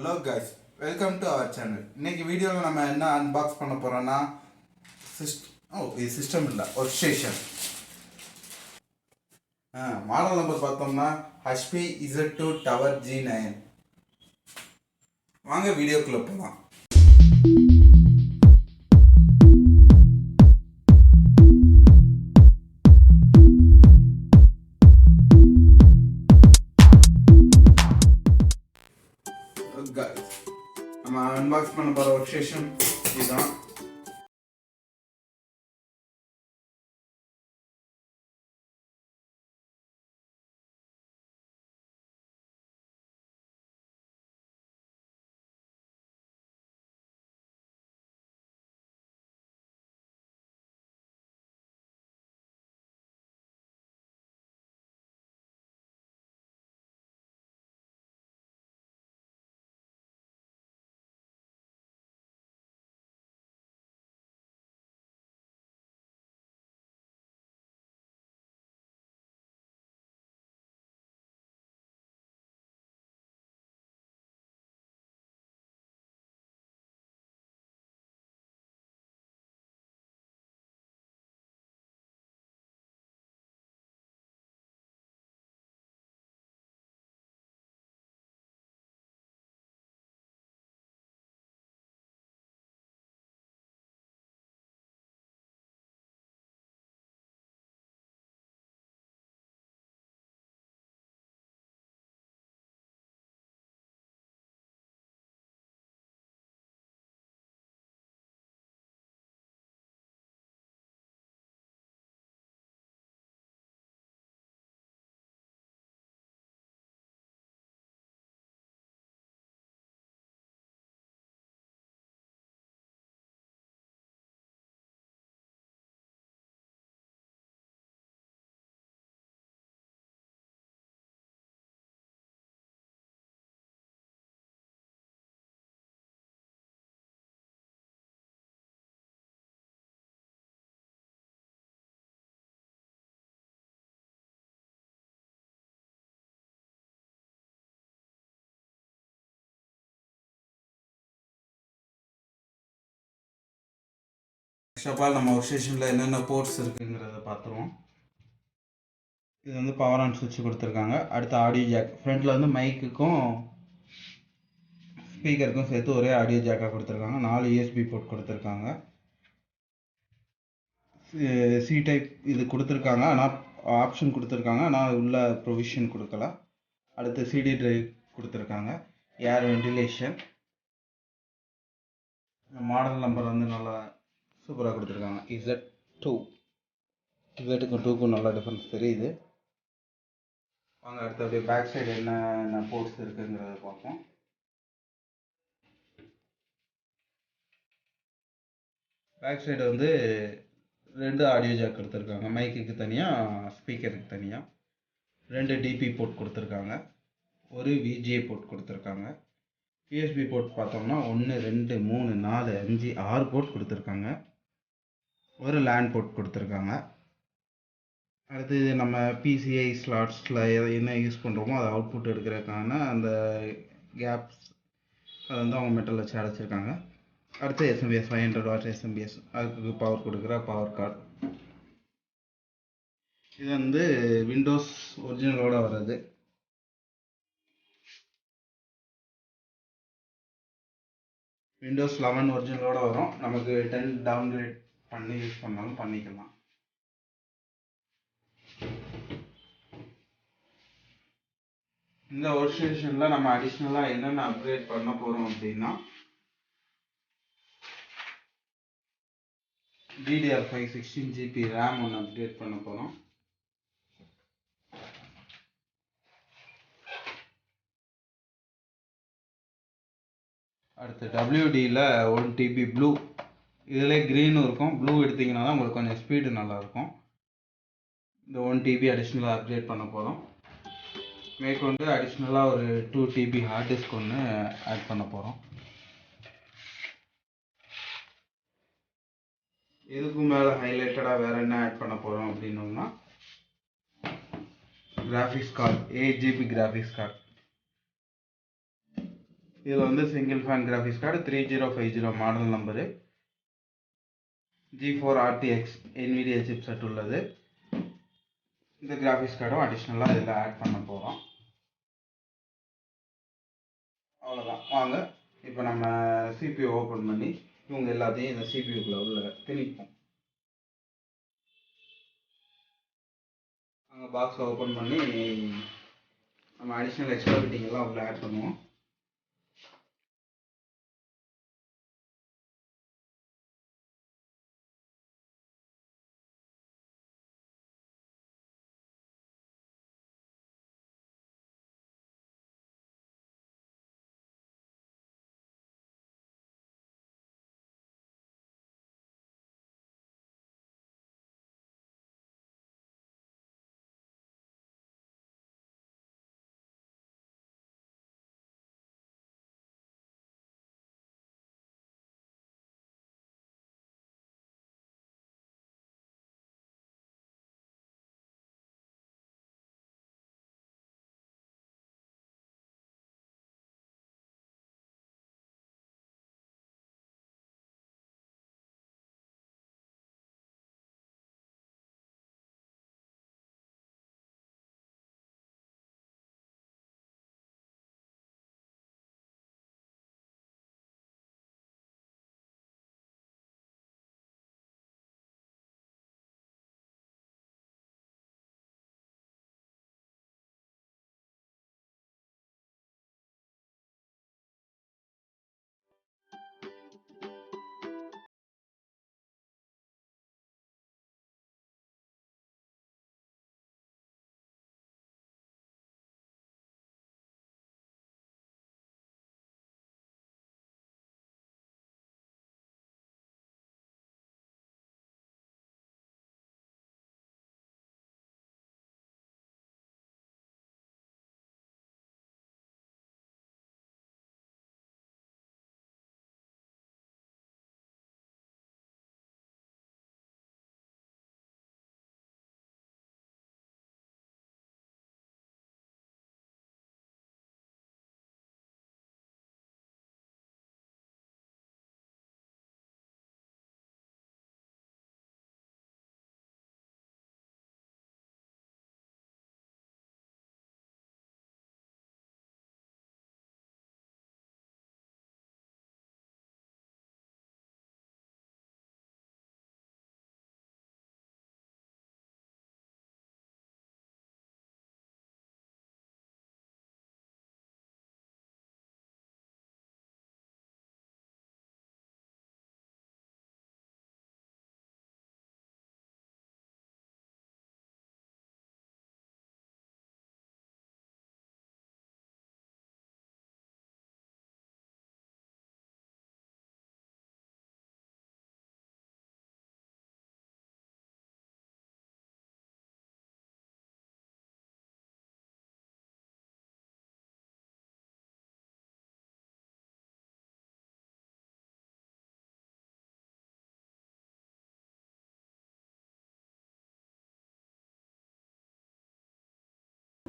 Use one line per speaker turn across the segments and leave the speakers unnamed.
Hello guys, welcome to our channel. இன்னைக்கு வீடியோவில் நம்ம என்ன அன்பாக்ஸ் பண்ண போறோம்னா இது சிஸ்டம் இல்லை, ஒர்க்ஸ்டேஷன். மாடல் நம்பர் பார்த்தோம்னா HP Z2 Tower G9. வாங்க வீடியோக்குள்ள போகலாம். நம்ம அன்பாக்ஸ் பண்ண போகிற ஒர்க்ஸ்டேஷன் இதுதான். ஃபர்ஸ்ட் ஆஃப் ஆல் நம்ம ஒர்க்ஸ்டேஷனில் என்னென்ன போர்ட்ஸ் இருக்குங்கிறத பார்த்துருவோம். இது வந்து பவர் ஆன் சுவிட்ச் கொடுத்துருக்காங்க. அடுத்து ஆடியோ ஜாக். ஃப்ரண்ட்டில் வந்து மைக்குக்கும் ஸ்பீக்கருக்கும் சேர்த்து ஒரே ஆடியோ ஜாக்காக கொடுத்துருக்காங்க. 4 USB போர்ட் கொடுத்துருக்காங்க. சி டைப் இது கொடுத்துருக்காங்க, ஆனால் ஆப்ஷன் கொடுத்துருக்காங்க, ஆனால் உள்ள ப்ரொவிஷன் கொடுக்கல. அடுத்து CD டிரைவ் கொடுத்துருக்காங்க. ஏர் வென்டிலேஷன். மாடல் நம்பர் வந்து நல்லா சூப்பராக கொடுத்துருக்காங்க. Z2. Z-க்கும் 2க்கும் நல்லா டிஃப்ரென்ஸ் தெரியுது. வாங்க அடுத்து அப்படியே பேக் சைடு என்னென்ன போர்ட்ஸ் இருக்குங்கிறத பார்ப்போம். பேக் சைடு வந்து 2 ஆடியோ ஜாக் கொடுத்துருக்காங்க. மைக்குக்கு தனியாக, ஸ்பீக்கருக்கு தனியாக. 2 DP போர்ட் கொடுத்துருக்காங்க. ஒரு VGA போர்ட் கொடுத்துருக்காங்க. USB போர்ட் பார்த்தோம்னா 1 2 3 4 5 6 போர்ட் கொடுத்துருக்காங்க. ஒரு லேண்ட் போர்ட் கொடுத்துருக்காங்க. அடுத்து நம்ம PCI ஸ்லாட்ஸில் என்ன யூஸ் பண்ணுறோமோ அதை அவுட்புட் எடுக்கிறதுக்கான அந்த கேப்ஸ் அதை வந்து அவங்க மெட்டல் வச்சு அடைச்சிருக்காங்க. அடுத்து SMS 500 வாட் SMS, அதுக்கு பவர் கொடுக்குற பவர் கார்டு. இது வந்து விண்டோஸ் ஒரிஜினலோட வர்றது. விண்டோஸ் 11 ஒரிஜினலோட வரும். நமக்கு 10 டவுன்கிரேட் பண்ணி யூஸ் பண்ணாலும் பண்ணிக்கலாம். இந்த ஒர்க்ஸ்டேஷனில் நம்ம அடிஷ்னலாக என்னென்ன அப்கிரேட் பண்ண போகிறோம் அப்படின்னா, DDR5 16GB RAM ஒன்று அப்டேட் பண்ண போகிறோம். அடுத்து WDயில் 1 TB ப்ளூ. இதில் க்ரீனும் இருக்கும். ப்ளூ எடுத்திங்கன்னா தான் உங்களுக்கு கொஞ்சம் ஸ்பீடு நல்லாயிருக்கும். இந்த 1 TB அடிஷ்னலாக அப்டேட் பண்ண போகிறோம். மேற்கொண்டு அடிஷ்னலாக ஒரு 2 TB ஹார்ட் டிஸ்க் ஒன்று ஆட் பண்ண போகிறோம். இதுக்கும் மேலே ஹைலைட்டடாக வேறு என்ன ஆட் பண்ண போகிறோம் அப்படின்னோம்னா, graphics card, 8 GB graphics card. இதில் வந்து single fan graphics card 3050 model number, G4 RTX NVIDIA chipset உள்ளது. இந்த கிராஃபிக்ஸ் கார்டும் அடிஷ்னலாக இதில் ஆட் பண்ண போகிறோம். அவ்வளோதான். வாங்க இப்போ நம்ம CPU ஓப்பன் பண்ணி இவங்க எல்லாத்தையும் இந்த CPUக்குள்ளே உள்ள திணிப்போம். நாங்கள் பாக்ஸை ஓப்பன் பண்ணி நம்ம அடிஷ்னல் எக்ஸ்ட்ரா ஃபிட்டிங் எல்லாம் உள்ள ஆட் பண்ணுவோம்.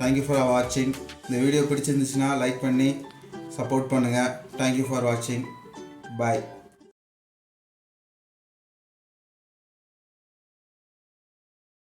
தேங்க்யூ ஃபார் வாட்சிங். இந்த வீடியோ பிடிச்சிருந்துச்சுன்னா லைக் பண்ணி சப்போர்ட் பண்ணுங்கள். தேங்க்யூ ஃபார் வாட்சிங். பாய்.